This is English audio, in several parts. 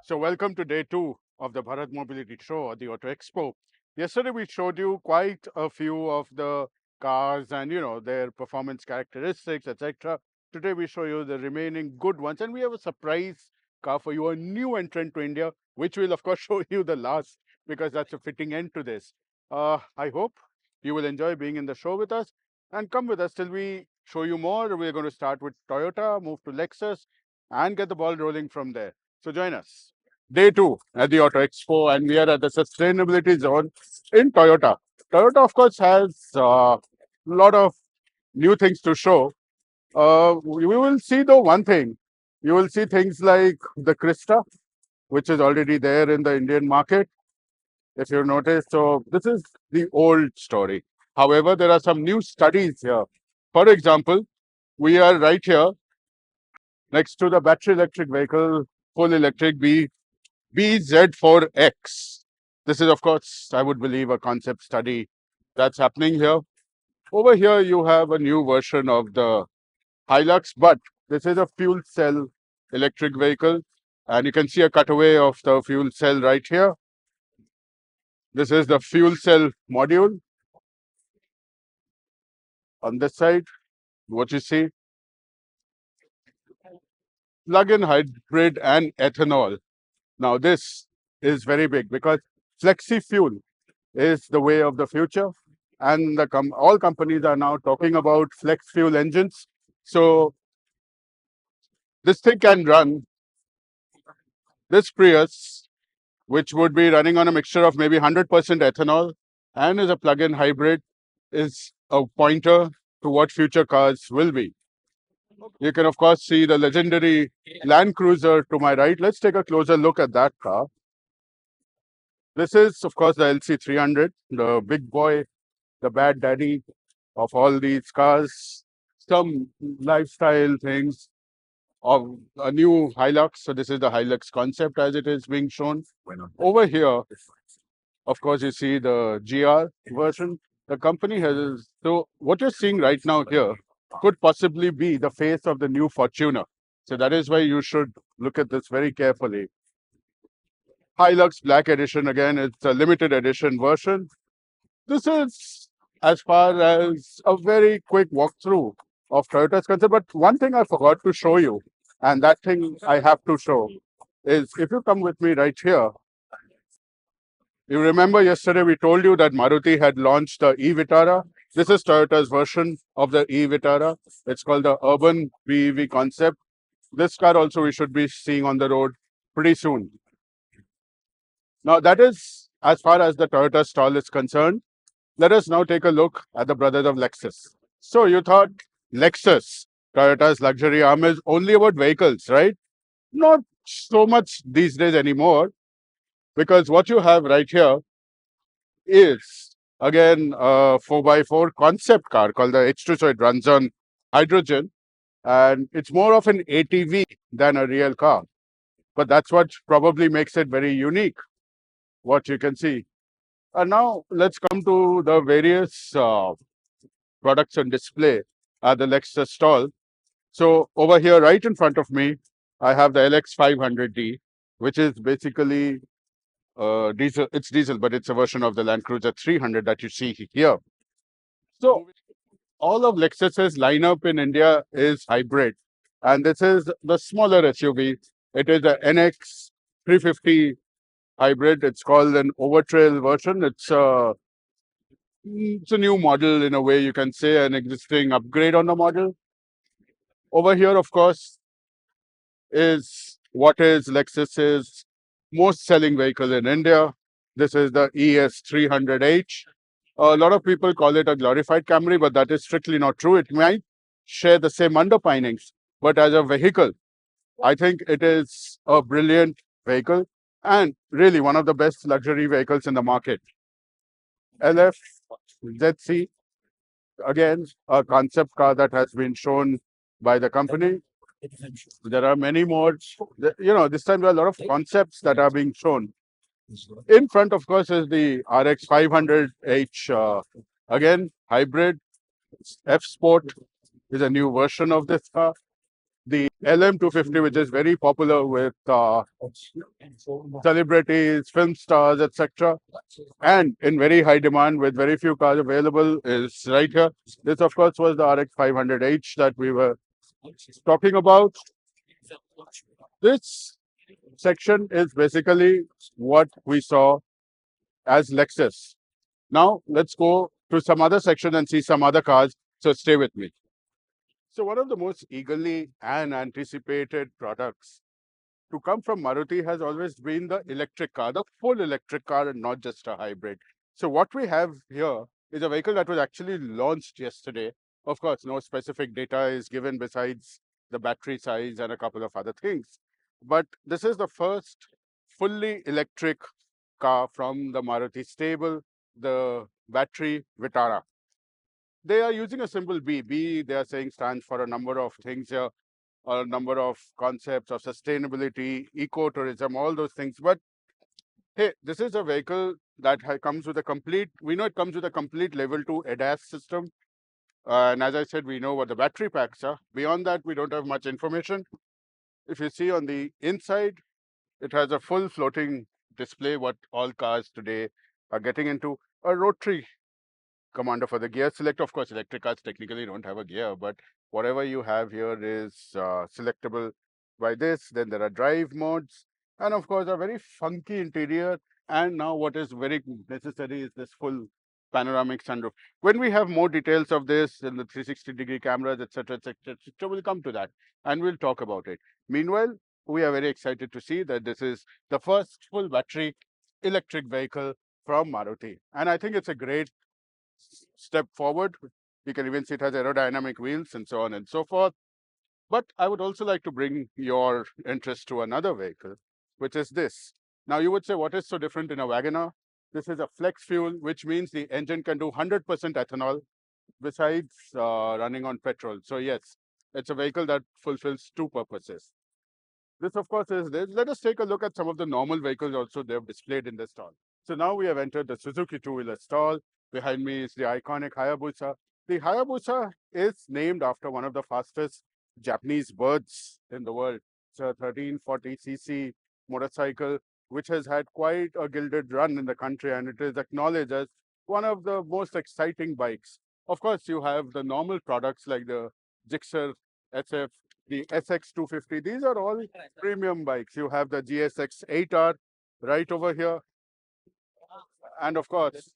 So welcome to day two of the Bharat Mobility Show or the Auto Expo. Yesterday we showed you quite a few of the cars and their performance characteristics, etc. Today we show you the remaining good ones, and we have a surprise car for you, a new entrant to India, which will of course show you the last because that's a fitting end to this. I hope you will enjoy being in the show with us and come with us till we show you more. We're going to start with Toyota, move to Lexus, and get the ball rolling from there. So join us. Day two at the Auto Expo, and we are at the sustainability zone in Toyota. Toyota, of course, has a lot of new things to show. We will see, though, one thing. You will see things like the Krista, which is already there in the Indian market, if you notice. So, this is the old story. However, there are some new studies here. For example, we are right here next to the battery electric vehicle, full electric BZ4X. This is, of course, I would believe, a concept study that's happening here. Over here, you have a new version of the Hilux, but this is a fuel cell electric vehicle. And you can see a cutaway of the fuel cell right here. This is the fuel cell module on this side. What you see, plug-in hybrid and ethanol. Now, this is very big because flexi fuel is the way of the future. And all companies are now talking about flex fuel engines. So this thing can run, this Prius, which would be running on a mixture of maybe 100% ethanol and is a plug-in hybrid, is a pointer to what future cars will be. You can, of course, see the legendary Land Cruiser to my right. Let's take a closer look at that car. This is, of course, the LC300, the big boy, the bad daddy of all these cars. Some lifestyle things of a new Hilux. So this is the Hilux concept as it is being shown. Over here, of course, you see the GR version. The company has, so what you're seeing right now here could possibly be the face of the new Fortuner. So that is why you should look at this very carefully. Hilux Black Edition, again, it's a limited edition version. This is as far as a very quick walkthrough of Toyota's concerned. But one thing I forgot to show you, and that thing I have to show, is if you come with me right here. You remember yesterday we told you that Maruti had launched the e-Vitara. This is Toyota's version of the e-Vitara. It's called the Urban BEV concept. This car also we should be seeing on the road pretty soon. Now that is as far as the Toyota stall is concerned. Let us now take a look at the brothers of Lexus. So you thought Lexus, Toyota's luxury arm, is only about vehicles, right? Not so much these days anymore, because what you have right here is, again, a 4x4 concept car called the H2. So it runs on hydrogen, and it's more of an ATV than a real car. But that's what probably makes it very unique, what you can see. And now let's come to the various products on display at the Lexus stall. So over here, right in front of me, I have the LX500D, which is basically diesel. It's diesel, but it's a version of the Land Cruiser 300 that you see here. So all of Lexus's lineup in India is hybrid, and this is the smaller SUV. It is the NX 350 hybrid. It's called an Overtrail version. It's a new model in a way, you can say, an existing upgrade on the model. Over here, of course, is what is Lexus's most selling vehicle in India. This is the ES300H. A lot of people call it a glorified Camry, but that is strictly not true. It might share the same underpinnings, but as a vehicle, I think it is a brilliant vehicle and really one of the best luxury vehicles in the market. LF-ZC, again, a concept car that has been shown by the company. There are many more. This time there are a lot of concepts that are being shown. In front, of course, is the RX 500H, again, hybrid. F Sport is a new version of this car. the LM250, which is very popular with celebrities, film stars, etc., and in very high demand with very few cars available, is right here. This, of course, was the RX 500H that we were talking about. This section is basically what we saw as Lexus. Now, let's go to some other section and see some other cars. So, stay with me. So, one of the most eagerly and anticipated products to come from Maruti has always been the electric car, the full electric car, and not just a hybrid. So, what we have here is a vehicle that was actually launched yesterday. Of course, no specific data is given besides the battery size and a couple of other things. But this is the first fully electric car from the Maruti stable, the battery Vitara. They are using a symbol B. B, they are saying, stands for a number of things here, a number of concepts of sustainability, ecotourism, all those things. But hey, this is a vehicle that comes with a complete, we know it comes with a complete level 2 ADAS system. And as I said, we know what the battery packs are. Beyond that, we don't have much information. If you see on the inside, it has a full floating display, what all cars today are getting into. A rotary commander for the gear select. Of course, electric cars technically don't have a gear, but whatever you have here is selectable by this. Then there are drive modes, and of course, a very funky interior. And now, what is very necessary is this full panoramic sunroof. When we have more details of this and the 360-degree cameras, etc., etc., etc., we'll come to that and we'll talk about it. Meanwhile, we are very excited to see that this is the first full battery electric vehicle from Maruti, and I think it's a great step forward. You can even see it has aerodynamic wheels and so on and so forth. But I would also like to bring your interest to another vehicle, which is this. Now, you would say, what is so different in a Wagoner? This is a flex fuel, which means the engine can do 100% ethanol besides running on petrol. So, yes, it's a vehicle that fulfills two purposes. This, of course, is this. Let us take a look at some of the normal vehicles also they have displayed in the stall. So now we have entered the Suzuki two-wheeler stall. Behind me is the iconic Hayabusa. The Hayabusa is named after one of the fastest Japanese birds in the world. It's a 1340cc motorcycle, which has had quite a gilded run in the country, and it is acknowledged as one of the most exciting bikes. Of course, you have the normal products like the Gixxer SF, the SX250. These are all premium bikes. You have the GSX 8R right over here. And of course,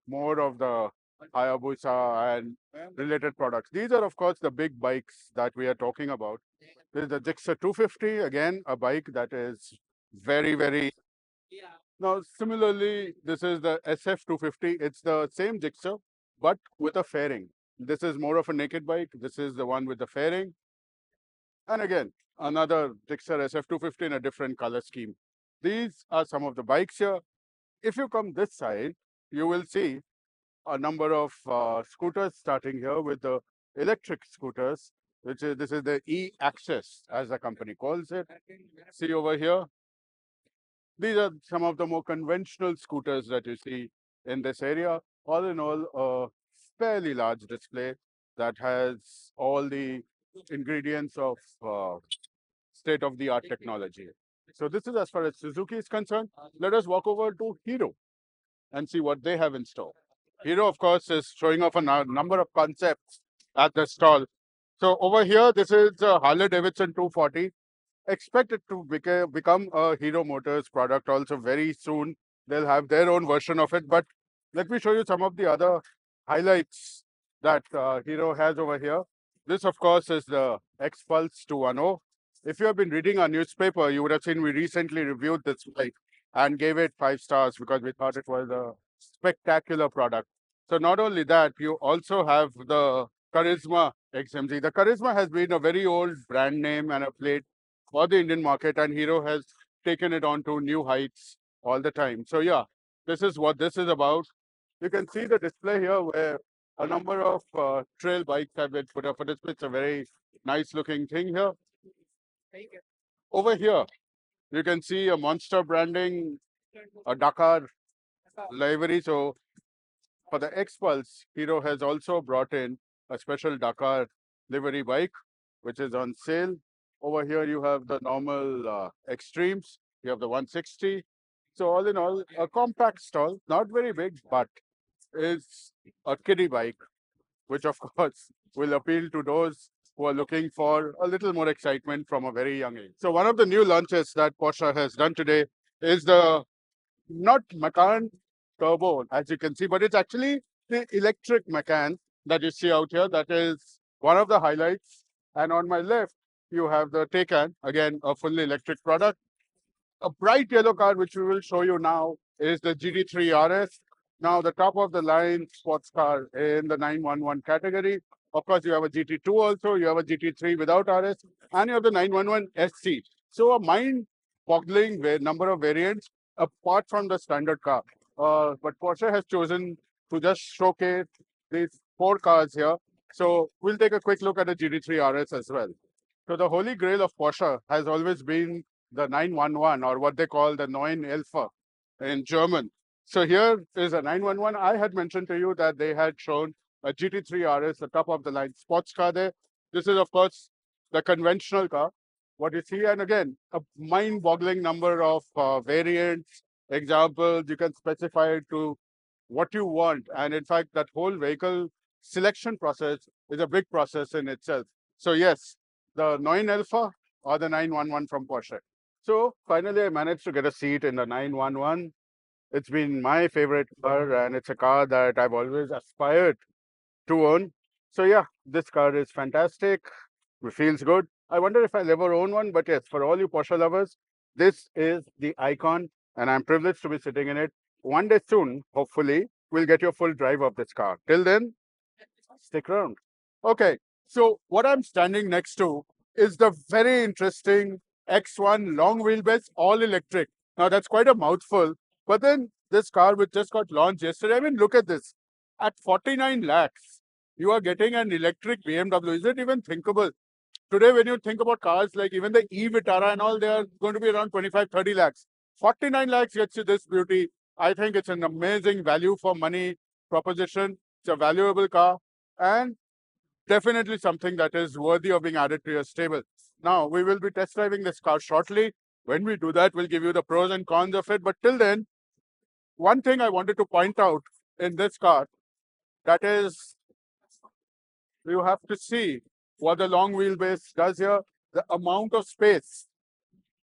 more of the Hayabusa and related products. These are, of course, the big bikes that we are talking about. This is the Gixxer 250, again, a bike that is very, very. Now, similarly, this is the SF250. It's the same Gixxer, but with a fairing. This is more of a naked bike. This is the one with the fairing. And again, another Gixxer SF250 in a different color scheme. These are some of the bikes here. If you come this side, you will see a number of scooters starting here with the electric scooters, which is this is the e-Access as the company calls it. See over here, these are some of the more conventional scooters that you see in this area. All in all, a fairly large display that has all the ingredients of state-of-the-art technology. So this is as far as Suzuki is concerned. Let us walk over to Hero and see what they have in store. Hero, of course, is showing off a number of concepts at the stall. So over here, this is Harley Davidson 240. Expect it to become a Hero Motors product also very soon. They'll have their own version of it. But let me show you some of the other highlights that Hero has over here. This, of course, is the X-Pulse 210. If you have been reading our newspaper, you would have seen we recently reviewed this bike and gave it 5 stars because we thought it was a spectacular product. So not only that, you also have the Charisma XMZ. The Charisma has been a very old brand name and a plate for the Indian market, and Hero has taken it on to new heights all the time. So yeah, this is what this is about. You can see the display here where a number of trail bikes have been put up for display. It's a very nice looking thing here. Over here, you can see a monster branding, a Dakar livery. So for the X-Pulse, Hero has also brought in a special Dakar livery bike, which is on sale. Over here, you have the normal extremes. You have the 160. So all in all, a compact stall, not very big, but is a kiddie bike, which of course will appeal to those who are looking for a little more excitement from a very young age. So one of the new launches that Porsche has done today is the not Macan Turbo, as you can see, but it's actually the electric Macan that you see out here. That is one of the highlights. And on my left, you have the Taycan, again, a fully electric product. A bright yellow car, which we will show you now, is the GT3 RS. Now, the top of the line sports car in the 911 category. Of course, you have a GT2 also, you have a GT3 without RS, and you have the 911 SC. So, a mind-boggling number of variants apart from the standard car. But Porsche has chosen to just showcase these four cars here. So, we'll take a quick look at the GT3 RS as well. So the holy grail of Porsche has always been the 911, or what they call the 911 in German. So here is a 911. I had mentioned to you that they had shown a GT3 RS, the top of the line sports car there. This is, of course, the conventional car. What you see, and again, a mind-boggling number of variants, examples. You can specify it to what you want. And in fact, that whole vehicle selection process is a big process in itself. So yes, the 9 Alpha or the 911 from Porsche. So finally, I managed to get a seat in the 911. It's been my favorite car, and it's a car that I've always aspired to own. So yeah, this car is fantastic. It feels good. I wonder if I'll ever own one, but yes, for all you Porsche lovers, this is the icon, and I'm privileged to be sitting in it. One day soon, hopefully, we'll get your full drive of this car. Till then, stick around. Okay, so what I'm standing next to is the very interesting X1 long wheelbase all electric. Now that's quite a mouthful, but then this car which just got launched yesterday, I mean, look at this. At 49 lakhs, you are getting an electric BMW. Is it even thinkable? Today, when you think about cars like even the e-Vitara and all, they are going to be around 25, 30 lakhs. 49 lakhs gets you this beauty. I think it's an amazing value for money proposition. It's a valuable car and definitely something that is worthy of being added to your stable. Now, we will be test driving this car shortly. When we do that, we'll give you the pros and cons of it. But till then, one thing I wanted to point out in this car, that is, you have to see what the long wheelbase does here. The amount of space,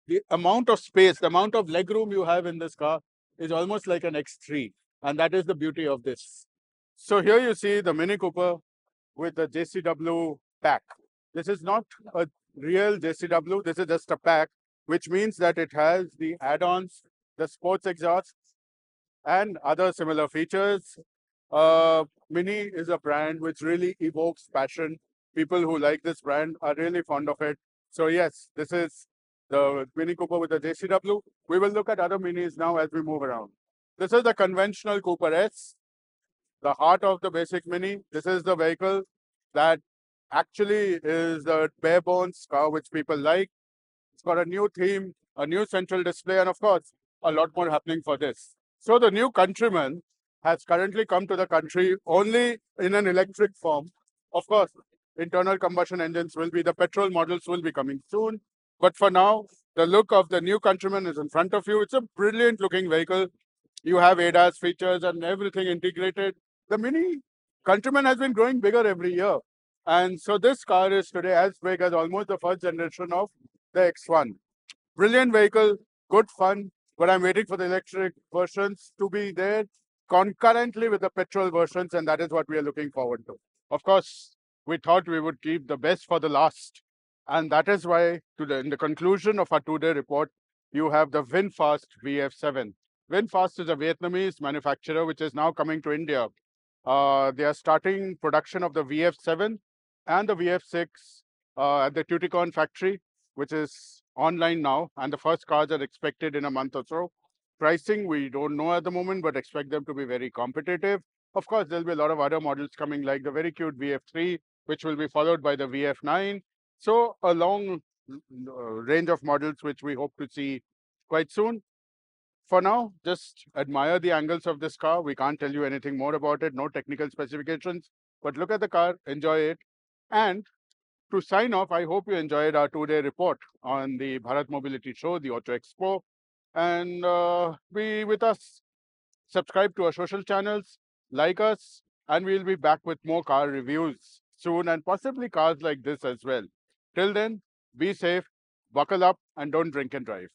the amount of legroom you have in this car is almost like an X3. And that is the beauty of this. So here you see the Mini Cooper with the JCW pack. This is not a real JCW, this is just a pack, which means that it has the add-ons, the sports exhaust, and other similar features. Mini is a brand which really evokes passion. People who like this brand are really fond of it. So yes, this is the Mini Cooper with the JCW. We will look at other Minis now as we move around. This is the conventional Cooper S, the heart of the basic Mini. This is the vehicle that actually is the bare bones car which people like. It's got a new theme, a new central display, and of course, a lot more happening for this. So the new Countryman has currently come to the country only in an electric form. Of course, internal combustion engines will be, the petrol models will be coming soon. But for now, the look of the new Countryman is in front of you. It's a brilliant looking vehicle. You have ADAS features and everything integrated. The Mini Countryman has been growing bigger every year. And so this car is today as big as almost the first generation of the X1. Brilliant vehicle, good fun, but I'm waiting for the electric versions to be there concurrently with the petrol versions, and that is what we are looking forward to. Of course, we thought we would keep the best for the last, and that is why today, in the conclusion of our two-day report, you have the VinFast VF7. VinFast is a Vietnamese manufacturer which is now coming to India. They are starting production of the VF7 and the VF6 at the Tuticorin factory, which is online now, and the first cars are expected in a month or so. Pricing, we don't know at the moment, but expect them to be very competitive. Of course, there'll be a lot of other models coming, like the very cute VF3, which will be followed by the VF9. So a long range of models, which we hope to see quite soon. For now, just admire the angles of this car. We can't tell you anything more about it, no technical specifications, but look at the car, enjoy it. And to sign off, I hope you enjoyed our 2-day report on the Bharat Mobility Show, the Auto Expo, and be with us. Subscribe to our social channels, like us, and we'll be back with more car reviews soon and possibly cars like this as well. Till then, be safe, buckle up, and don't drink and drive.